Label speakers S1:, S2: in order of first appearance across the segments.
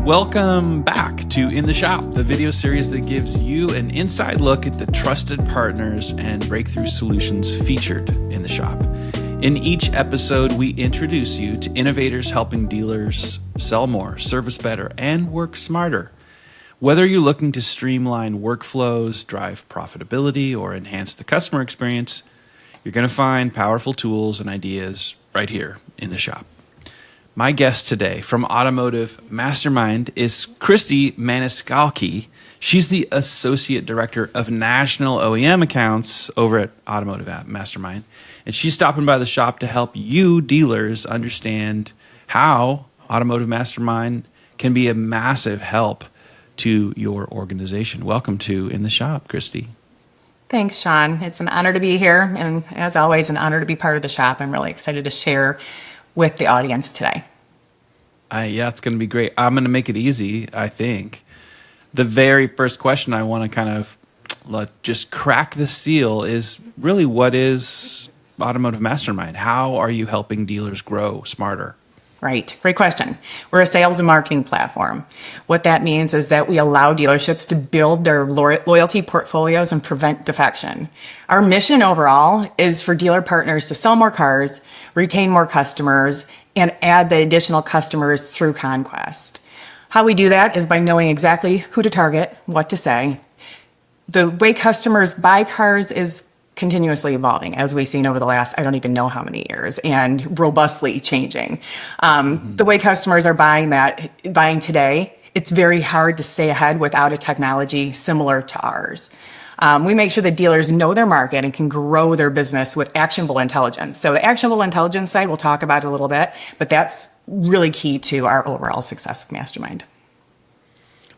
S1: Welcome back to In the Shop, the video series that gives you an inside look at the trusted partners and breakthrough solutions featured in the shop. In each episode, we introduce you to innovators helping dealers sell more, service better, and work smarter. Whether you're looking to streamline workflows, drive profitability, or enhance the customer experience, you're going to find powerful tools and ideas right here in the shop. My guest today from Automotive Mastermind is Christy Maniscali. She's the Associate Director of National OEM Accounts over at Automotive Mastermind. And she's stopping by the shop to help you dealers understand how Automotive Mastermind can be a massive help to your organization. Welcome to In the Shop, Christy.
S2: Thanks, Sean. It's an honor to be here. And as always, an honor to be part of the shop. I'm really excited to share with the audience today.
S1: Yeah, it's going to be great. I'm going to make it easy, I think. The very first question I want to kind of just crack the seal is really, what is Automotive Mastermind? How are you helping dealers grow smarter?
S2: Right. Great question. We're a sales and marketing platform. What that means is that we allow dealerships to build their loyalty portfolios and prevent defection. Our mission overall is for dealer partners to sell more cars, retain more customers, and add the additional customers through conquest. How we do that is by knowing exactly who to target, what to say. The way customers buy cars is continuously evolving, as we've seen over the last, I don't even know how many years, and robustly changing. The way customers are buying today, it's very hard to stay ahead without a technology similar to ours. We make sure that dealers know their market and can grow their business with actionable intelligence. So the actionable intelligence side, we'll talk about a little bit, but that's really key to our overall success with Mastermind.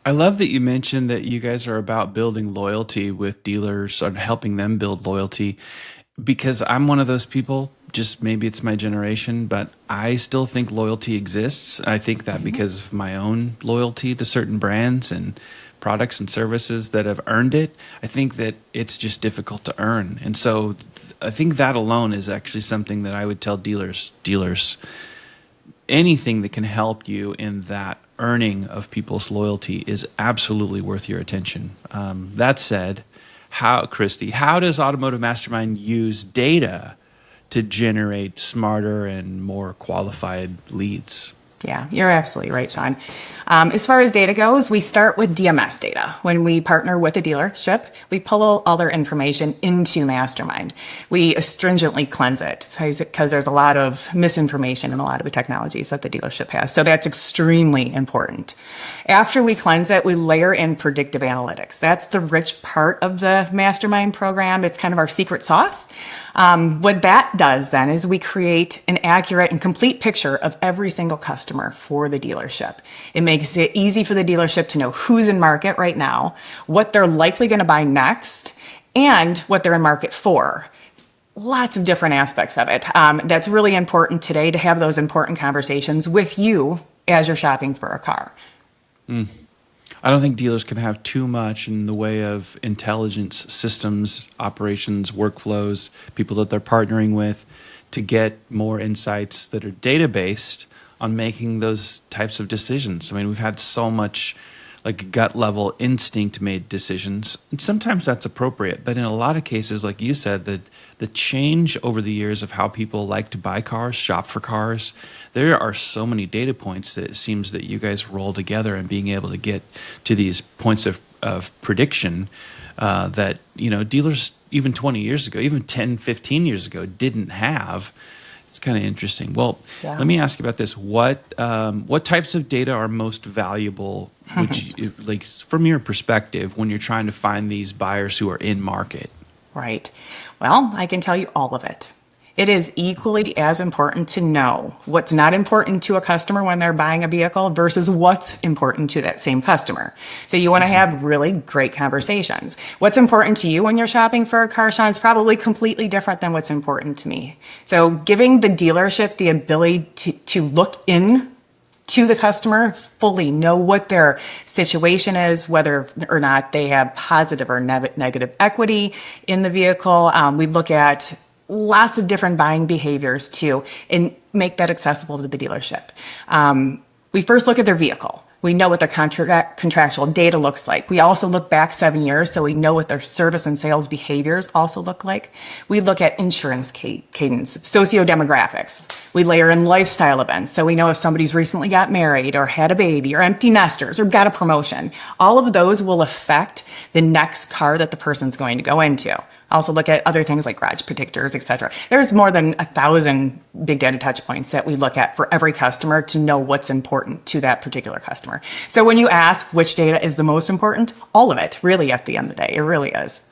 S1: I love that you mentioned that you guys are about building loyalty with dealers and helping them build loyalty, because I'm one of those people, just maybe it's my generation, but I still think loyalty exists. I think that because of my own loyalty to certain brands and products and services that have earned it, I think that it's just difficult to earn. And so I think that alone is actually something that I would tell dealers, anything that can help you in that earning of people's loyalty is absolutely worth your attention. That said, Christy, how does Automotive Mastermind use data to generate smarter and more qualified leads?
S2: Yeah, you're absolutely right, Sean. As far as data goes, we start with DMS data. When we partner with a dealership, we pull all their information into Mastermind. We stringently cleanse it because there's a lot of misinformation in a lot of the technologies that the dealership has. So that's extremely important. After we cleanse it, we layer in predictive analytics. That's the rich part of the Mastermind program. It's kind of our secret sauce. What that does then is we create an accurate and complete picture of every single customer for the dealership. It makes it easy for the dealership to know who's in market right now, what they're likely going to buy next, and what they're in market for. Lots of different aspects of it. That's really important today, to have those important conversations with you as you're shopping for a car.
S1: I don't think dealers can have too much in the way of intelligence systems, operations, workflows, people that they're partnering with, to get more insights that are data-based on making those types of decisions. I mean, we've had so much like gut level instinct made decisions, and sometimes that's appropriate, but in a lot of cases, like you said, the change over the years of how people like to buy cars, shop for cars, there are so many data points that it seems that you guys roll together, and being able to get to these points of prediction that, you know, dealers even 20 years ago, even 10, 15 years ago didn't have. It's kind of interesting. Well, Let me ask you about this. What types of data are most valuable, like from your perspective, when you're trying to find these buyers who are in market?
S2: Right. Well, I can tell you all of it. It is equally as important to know what's not important to a customer when they're buying a vehicle versus what's important to that same customer. So you want to have really great conversations. What's important to you when you're shopping for a car, Sean, is probably completely different than what's important to me. So giving the dealership the ability to look in to the customer, fully know what their situation is, whether or not they have positive or negative equity in the vehicle. We look at lots of different buying behaviors too, and make that accessible to the dealership. We first look at their vehicle. We know what their contractual data looks like. We also look back 7 years, so we know what their service and sales behaviors also look like. We look at insurance cadence, socio-demographics. We layer in lifestyle events, so we know if somebody's recently got married or had a baby or empty nesters or got a promotion. All of those will affect the next car that the person's going to go into. Also look at other things like garage predictors, et cetera. There's more than 1,000 big data touch points that we look at for every customer to know what's important to that particular customer. So when you ask which data is the most important, all of it, really, at the end of the day, it really is.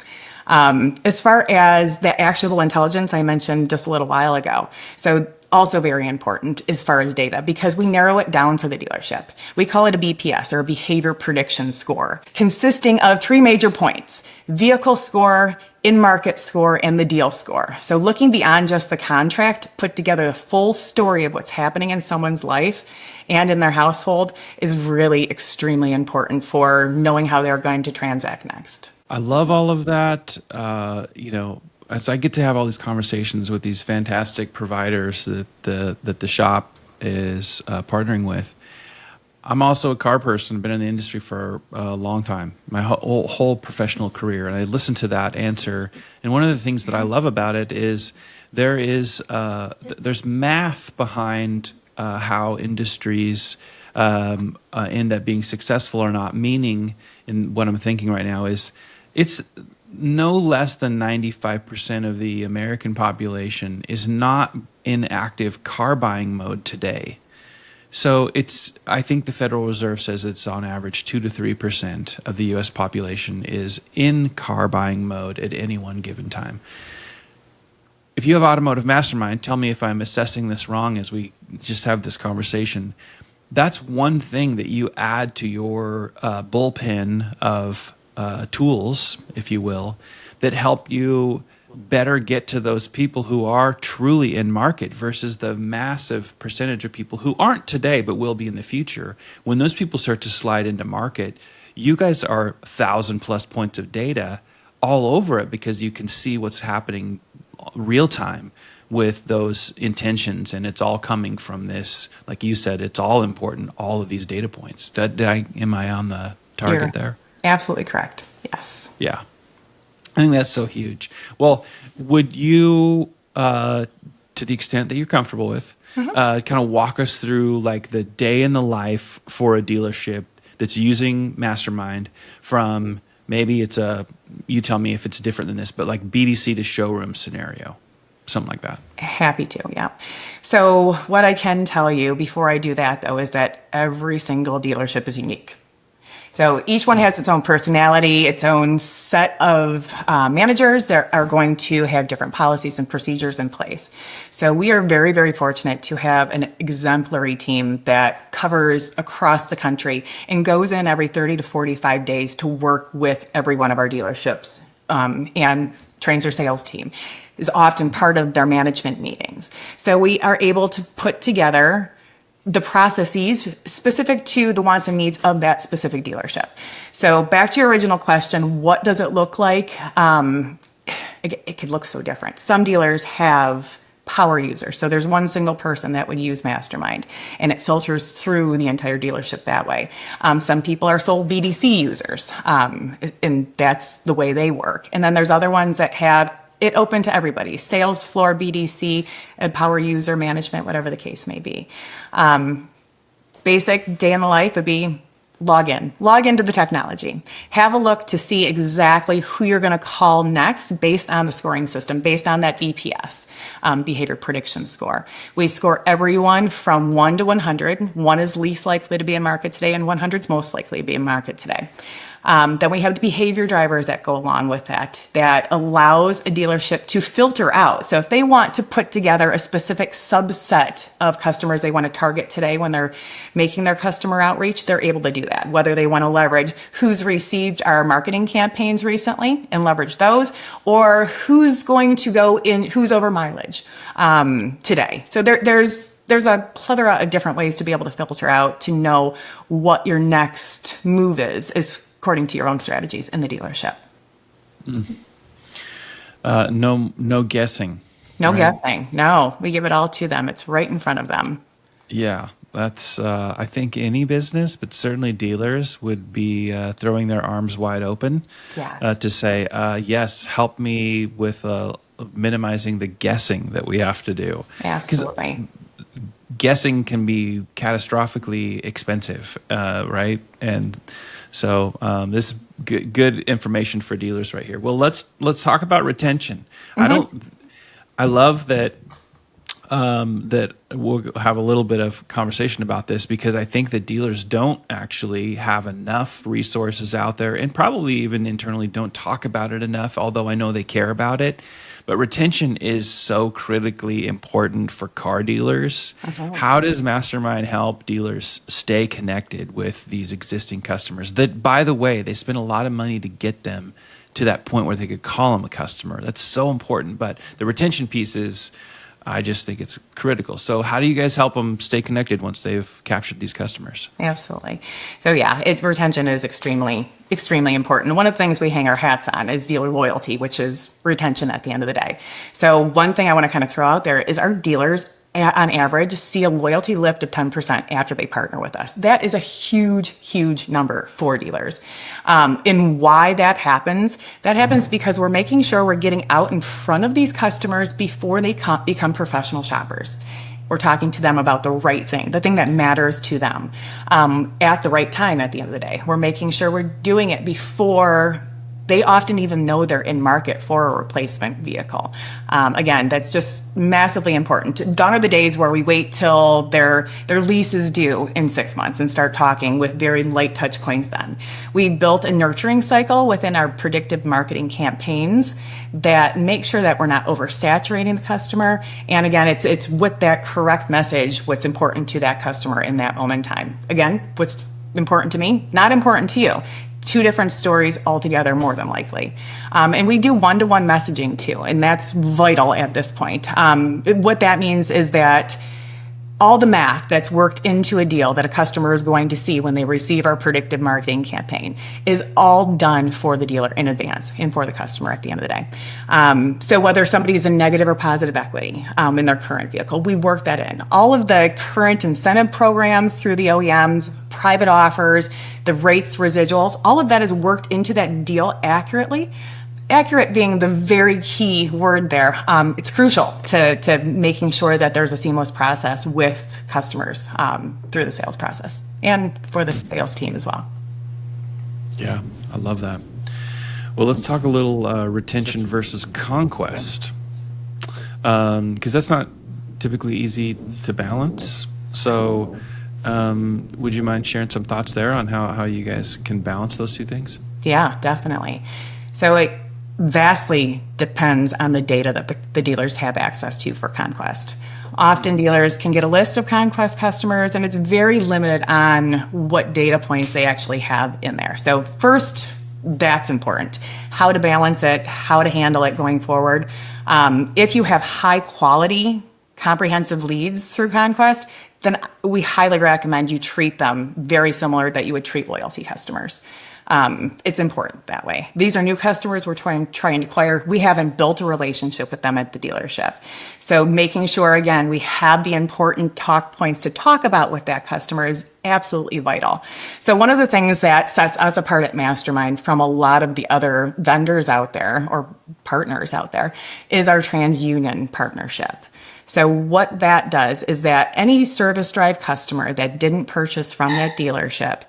S2: As far as the actionable intelligence I mentioned just a little while ago, so also very important as far as data, because we narrow it down for the dealership. We call it a BPS, or a behavior prediction score, consisting of 3 major points: vehicle score, in-market score, and the deal score. So looking beyond just the contract, put together the full story of what's happening in someone's life and in their household is really extremely important for knowing how they're going to transact next.
S1: I love all of that. As I get to have all these conversations with these fantastic providers that the shop is partnering with, I'm also a car person, been in the industry for a long time, my whole professional career. And I listen to that answer. And one of the things that I love about it is there's math behind how industries end up being successful or not. Meaning, in what I'm thinking right now is, it's no less than 95% of the American population is not in active car buying mode today. So I think the Federal Reserve says it's on average 2 to 3% of the U.S. population is in car buying mode at any one given time. If you have Automotive Mastermind, tell me if I'm assessing this wrong as we just have this conversation. That's one thing that you add to your bullpen of tools, if you will, that help you better get to those people who are truly in market versus the massive percentage of people who aren't today but will be in the future. When those people start to slide into market, you guys are 1,000+ points of data all over it because you can see what's happening real time with those intentions, and it's all coming from this, like you said, it's all important, all of these data points. Am I on the target there?
S2: Absolutely correct. Yes.
S1: Yeah. I think that's so huge. Well, would you, to the extent that you're comfortable with, kind of walk us through like the day in the life for a dealership that's using Mastermind from maybe you tell me if it's different than this, but like BDC to showroom scenario, something like that.
S2: Happy to, yeah. So what I can tell you before I do that, though, is that every single dealership is unique. So each one has its own personality, its own set of managers that are going to have different policies and procedures in place. So we are very, very fortunate to have an exemplary team that covers across the country and goes in every 30 to 45 days to work with every one of our dealerships and trains their sales team, is often part of their management meetings. So we are able to put together the processes specific to the wants and needs of that specific dealership. So back to your original question, what does it look like? It could look so different. Some dealers have power users. So there's one single person that would use Mastermind, and it filters through the entire dealership that way. Some people are sole BDC users, and that's the way they work. And then there's other ones that have it open to everybody: sales floor, BDC, power user management, whatever the case may be. Basic day in the life would be log into the technology, have a look to see exactly who you're going to call next based on the scoring system, based on that BPS, behavior prediction score. We score everyone from 1 to 100. 1 is least likely to be in market today, and 100 is most likely to be in market today. Then we have the behavior drivers that go along with that allows a dealership to filter out. So if they want to put together a specific subset of customers they want to target today when they're making their customer outreach, they're able to do that. Whether they want to leverage who's received our marketing campaigns recently and leverage those, or who's going to go in, who's over mileage today. So there's a plethora of different ways to be able to filter out to know what your next move is according to your own strategies in the dealership.
S1: No guessing.
S2: No
S1: right?
S2: guessing. No, we give it all to them. It's right in front of them.
S1: Yeah. That's, I think any business, but certainly dealers would be throwing their arms wide open
S2: Yes.
S1: to say, yes, help me with minimizing the guessing that we have to do. Because
S2: Absolutely.
S1: guessing can be catastrophically expensive, right? And so this is good information for dealers right here. Well, let's talk about retention. I love that that we'll have a little bit of conversation about this because I think that dealers don't actually have enough resources out there and probably even internally don't talk about it enough, although I know they care about it. But retention is so critically important for car dealers. How does Mastermind help dealers stay connected with these existing customers that, by the way, they spend a lot of money to get them to that point where they could call them a customer? That's so important. But the retention piece is, I just think it's critical. So how do you guys help them stay connected once they've captured these customers?
S2: Absolutely. So yeah, retention is extremely, extremely important. One of the things we hang our hats on is dealer loyalty, which is retention at the end of the day. So one thing I want to kind of throw out there is our dealers on average see a loyalty lift of 10% after they partner with us. That is a huge, huge number for dealers. And why that happens because we're making sure we're getting out in front of these customers before they become professional shoppers. We're talking to them about the right thing, the thing that matters to them, at the right time at the end of the day. We're making sure we're doing it before they often even know they're in market for a replacement vehicle. Again, that's just massively important. Gone are the days where we wait till their lease is due in 6 months and start talking with very light touch points then. We built a nurturing cycle within our predictive marketing campaigns that make sure that we're not oversaturating the customer. And again, it's with that correct message, what's important to that customer in that moment in time. Again, what's important to me, not important to you. Two different stories altogether, more than likely. And we do one-to-one messaging too, and that's vital at this point. What that means is that all the math that's worked into a deal that a customer is going to see when they receive our predictive marketing campaign is all done for the dealer in advance and for the customer at the end of the day. So whether somebody's in negative or positive equity in their current vehicle, we work that in. All of the current incentive programs through the OEMs, private offers, the rates, residuals, all of that is worked into that deal accurately. Accurate being the very key word there. It's crucial to making sure that there's a seamless process with customers through the sales process and for the sales team as well.
S1: Yeah, I love that. Well, let's talk a little retention versus conquest, because that's not typically easy to balance. So would you mind sharing some thoughts there on how you guys can balance those two things?
S2: Yeah, definitely. So it vastly depends on the data that the dealers have access to for conquest. Often dealers can get a list of conquest customers, and it's very limited on what data points they actually have in there. So first, that's important. How to balance it, how to handle it going forward. If you have high quality, comprehensive leads through conquest, then we highly recommend you treat them very similar that you would treat loyalty customers. It's important that way. These are new customers we're trying to acquire. We haven't built a relationship with them at the dealership. So making sure, again, we have the important talk points to talk about with that customer is absolutely vital. So one of the things that sets us apart at Mastermind from a lot of the other vendors out there or partners out there is our TransUnion partnership. So what that does is that any service drive customer that didn't purchase from that dealership,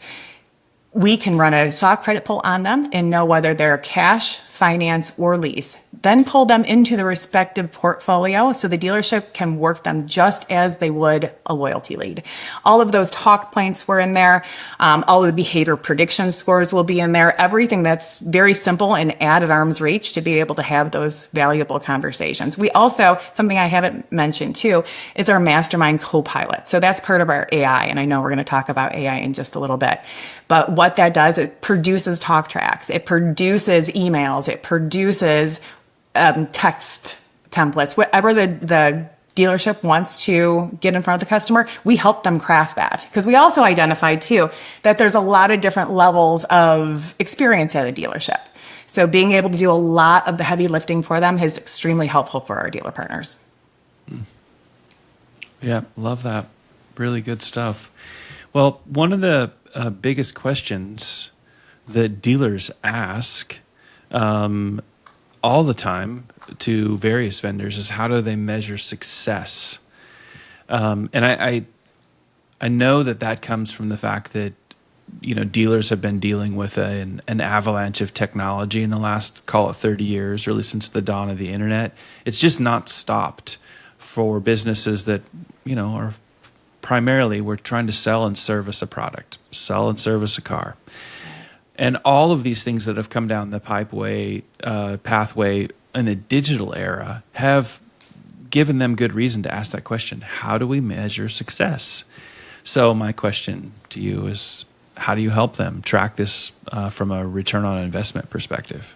S2: we can run a soft credit pull on them and know whether they're cash, finance, or lease. Then pull them into the respective portfolio so the dealership can work them just as they would a loyalty lead. All of those talk points were in there. All of the behavior prediction scores will be in there. Everything that's very simple and at arm's reach to be able to have those valuable conversations. We also, something I haven't mentioned too, is our Mastermind Copilot. So that's part of our AI, and I know we're going to talk about AI in just a little bit. But what that does, it produces talk tracks, it produces emails, it produces text templates, whatever the dealership wants to get in front of the customer, we help them craft that. Because we also identified too that there's a lot of different levels of experience at a dealership. So being able to do a lot of the heavy lifting for them is extremely helpful for our dealer partners.
S1: Yeah, love that. Really good stuff. Well, one of the biggest questions that dealers ask all the time to various vendors is how do they measure success? And I know that comes from the fact that dealers have been dealing with an avalanche of technology in the last, call it 30 years, really since the dawn of the internet. It's just not stopped for businesses that are primarily we're trying to sell and service a product, sell and service a car. And all of these things that have come down the pathway in the digital era have given them good reason to ask that question. How do we measure success? So my question to you is, how do you help them track this from a return on investment perspective?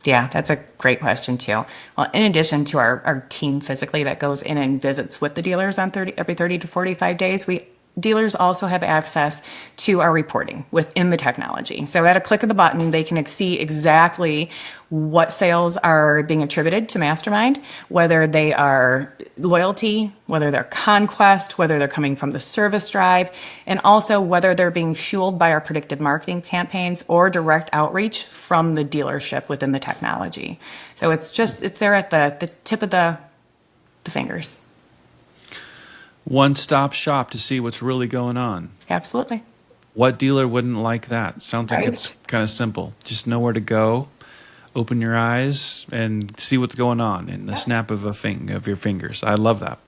S2: Yeah, that's a great question too. Well, in addition to our team physically that goes in and visits with the dealers on every 30 to 45 days, dealers also have access to our reporting within the technology. So at a click of the button, they can see exactly what sales are being attributed to Mastermind, whether they are loyalty, whether they're conquest, whether they're coming from the service drive, and also whether they're being fueled by our predictive marketing campaigns or direct outreach from the dealership within the technology. So it's there at the tip of the fingers.
S1: One-stop shop to see what's really going on.
S2: Absolutely.
S1: What dealer wouldn't like that? Sounds like
S2: Right.
S1: It's kind of simple. Just know where to go, open your eyes, and see what's going on in the snap of your fingers. I love that.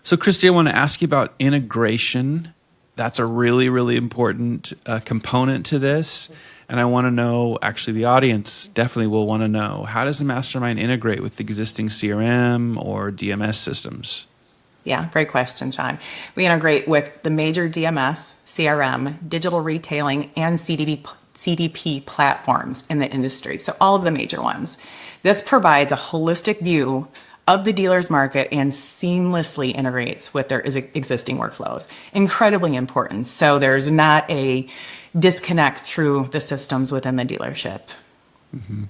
S1: So, Christy, I want to ask you about integration. That's a really, really important component to this. And I want to know, actually, the audience definitely will want to know, how does the Mastermind integrate with existing CRM or DMS systems?
S2: Yeah, great question, John. We integrate with the major DMS, CRM, digital retailing, and CDP platforms in the industry. So all of the major ones. This provides a holistic view of the dealer's market and seamlessly integrates with their existing workflows. Incredibly important. So there's not a disconnect through the systems within the dealership.
S1: Mm-hmm.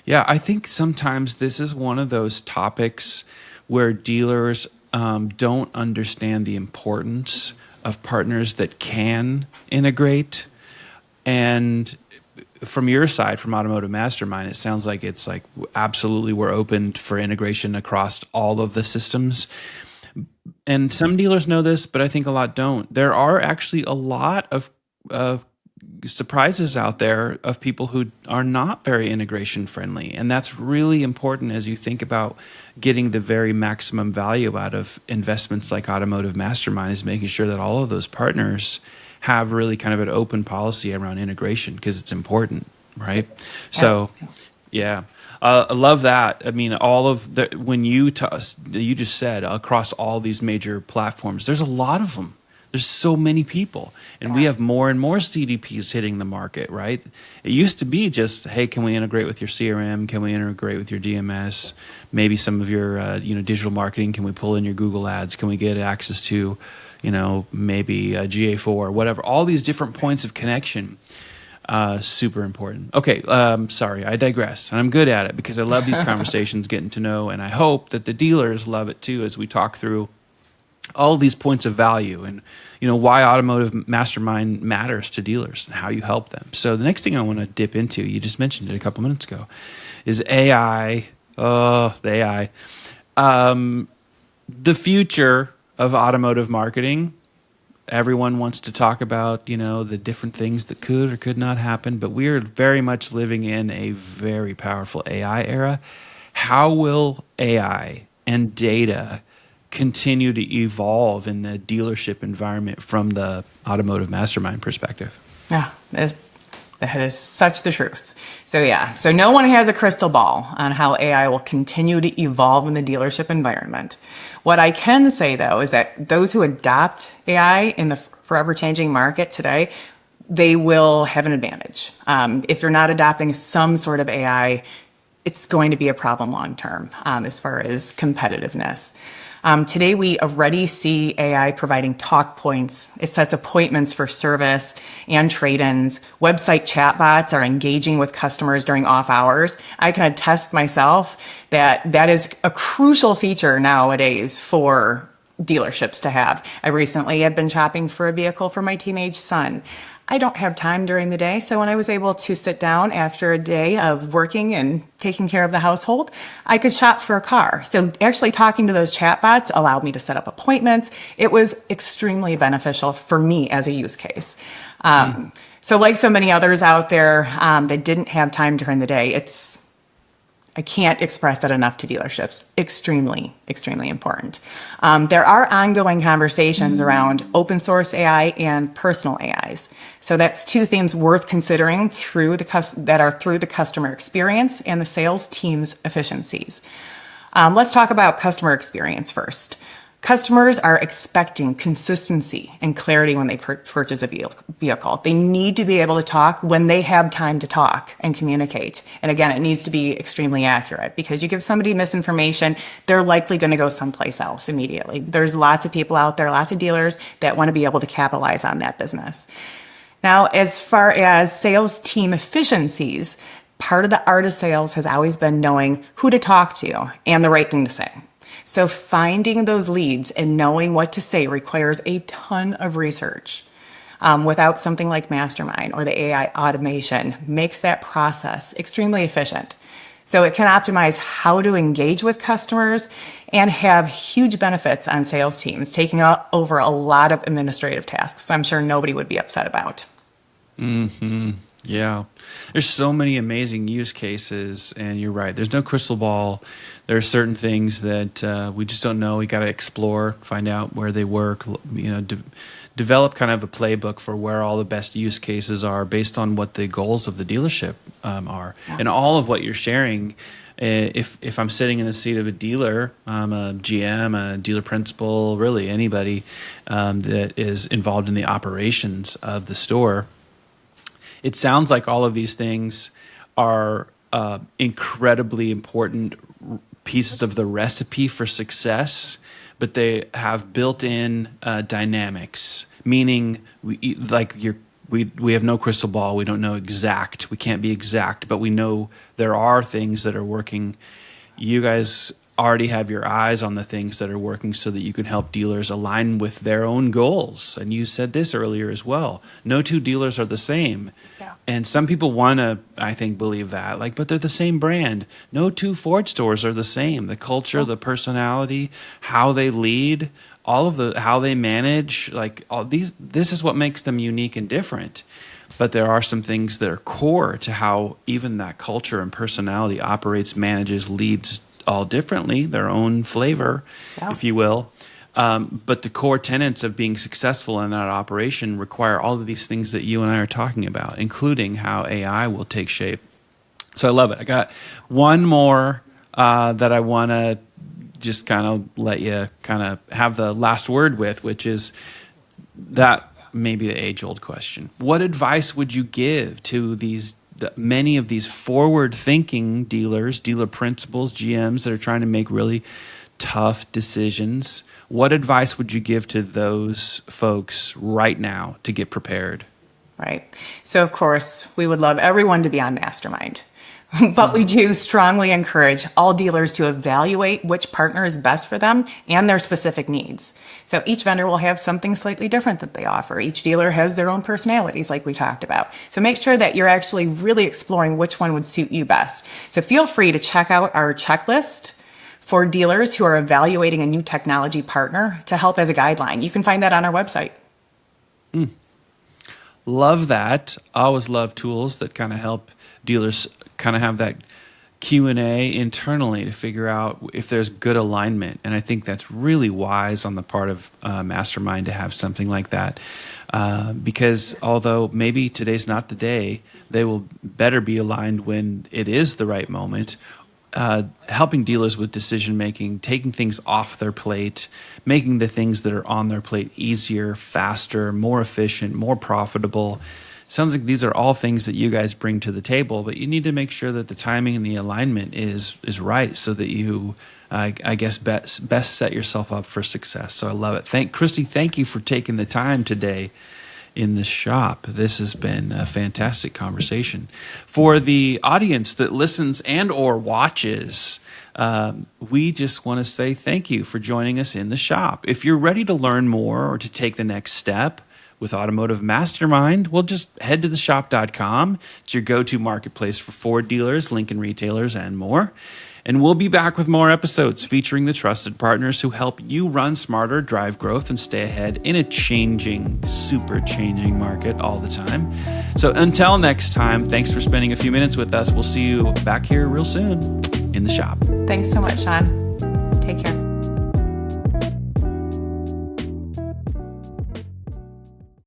S1: Yeah, I think sometimes this is one of those topics where dealers don't understand the importance of partners that can integrate. And from your side, from Automotive Mastermind, it sounds like it's like absolutely we're open for integration across all of the systems. And some dealers know this, but I think a lot don't. There are actually a lot of surprises out there of people who are not very integration friendly. And that's really important as you think about getting the very maximum value out of investments like Automotive Mastermind, is making sure that all of those partners have really kind of an open policy around integration, because it's important, right? So, yeah. I love that. I mean, all of the, when you just said across all these major platforms, there's a lot of them. There's so many people, and we have more and more CDPs hitting the market, right? It used to be just, hey, can we integrate with your CRM? Can we integrate with your DMS? Maybe some of your digital marketing. Can we pull in your Google ads? Can we get access to, maybe GA4, whatever? All these different points of connection. Super important. Okay, sorry, I digress. And I'm good at it because I love these conversations, getting to know, and I hope that the dealers love it too as we talk through all these points of value and why Automotive Mastermind matters to dealers and how you help them. So the next thing I want to dip into, you just mentioned it a couple minutes ago, is AI. Oh, the AI. The future of automotive marketing. Everyone wants to talk about, the different things that could or could not happen, but we are very much living in a very powerful AI era. How will AI and data continue to evolve in the dealership environment from the Automotive Mastermind perspective?
S2: Yeah, that is such the truth. So no one has a crystal ball on how AI will continue to evolve in the dealership environment. What I can say, though, is that those who adopt AI in the forever changing market today, they will have an advantage. If you're not adopting some sort of AI, it's going to be a problem long term as far as competitiveness. Today, we already see AI providing talk points. It sets appointments for service and trade-ins. Website chatbots are engaging with customers during off hours. I can attest myself that is a crucial feature nowadays for dealerships to have. I recently had been shopping for a vehicle for my teenage son. I don't have time during the day, so when I was able to sit down after a day of working and taking care of the household, I could shop for a car. So actually talking to those chatbots allowed me to set up appointments. It was extremely beneficial for me as a use case. So like so many others out there that didn't have time during the day, I can't express that enough to dealerships. Extremely, extremely important. There are ongoing conversations around open source AI and personal AIs. So that's two themes worth considering that are through the customer experience and the sales team's efficiencies. Let's talk about customer experience first. Customers are expecting consistency and clarity when they purchase a vehicle. They need to be able to talk when they have time to talk and communicate. And again, it needs to be extremely accurate, because you give somebody misinformation, they're likely going to go someplace else immediately. There's lots of people out there, lots of dealers that want to be able to capitalize on that business. Now, as far as sales team efficiencies, part of the art of sales has always been knowing who to talk to and the right thing to say. So finding those leads and knowing what to say requires a ton of research. Without something like Mastermind or the AI automation makes that process extremely efficient. So it can optimize how to engage with customers and have huge benefits on sales teams, taking over a lot of administrative tasks I'm sure nobody would be upset about.
S1: Yeah. There's so many amazing use cases, and you're right. There's no crystal ball. There are certain things that we just don't know. We got to explore, find out where they work, develop kind of a playbook for where all the best use cases are based on what the goals of the dealership are. Yeah. And all of what you're sharing, if I'm sitting in the seat of a dealer, I'm a GM, a dealer principal, really anybody that is involved in the operations of the store, it sounds like all of these things are incredibly important pieces of the recipe for success, but they have built-in dynamics, meaning we have no crystal ball. We don't know exact. We can't be exact, but we know there are things that are working. You guys already have your eyes on the things that are working so that you can help dealers align with their own goals. And you said this earlier as well. No two dealers are the same. Yeah. And some people want to, I think, believe that, but they're the same brand. No two Ford stores are the same. The culture, the personality, how they lead, how they manage, this is what makes them unique and different. But there are some things that are core to how even that culture and personality operates, manages, leads all differently, their own flavor, if you will. But the core tenets of being successful in that operation require all of these things that you and I are talking about, including how AI will take shape. So I love it. I got one more that I want to just kind of let you kind of have the last word with, which is that maybe the age-old question. What advice would you give to many of these forward-thinking dealers, dealer principals, GMs that are trying to make really tough decisions? What advice would you give to those folks right now to get prepared?
S2: Right. So, of course, we would love everyone to be on Mastermind. But we do strongly encourage all dealers to evaluate which partner is best for them and their specific needs. So each vendor will have something slightly different that they offer. Each dealer has their own personalities, like we talked about. So make sure that you're actually really exploring which one would suit you best. So feel free to check out our checklist for dealers who are evaluating a new technology partner to help as a guideline. You can find that on our website.
S1: Love that. I always love tools that kind of help dealers kind of have that Q&A internally to figure out if there's good alignment. And I think that's really wise on the part of Mastermind to have something like that. Because although maybe today's not the day, they will better be aligned when it is the right moment. Helping dealers with decision making, taking things off their plate, making the things that are on their plate easier, faster, more efficient, more profitable. Sounds like these are all things that you guys bring to the table, but you need to make sure that the timing and the alignment is right so that you, I guess, best set yourself up for success. So I love it. Christy, thank you for taking the time today in the shop. This has been a fantastic conversation. For the audience that listens and or watches, we just want to say thank you for joining us in the shop. If you're ready to learn more or to take the next step with Automotive Mastermind, well, just head to theshop.com. It's your go-to marketplace for Ford dealers, Lincoln retailers, and more. And we'll be back with more episodes featuring the trusted partners who help you run smarter, drive growth, and stay ahead in a changing, super changing market all the time. So until next time, thanks for spending a few minutes with us. We'll see you back here real soon in the shop.
S2: Thanks so much, Sean. Take care.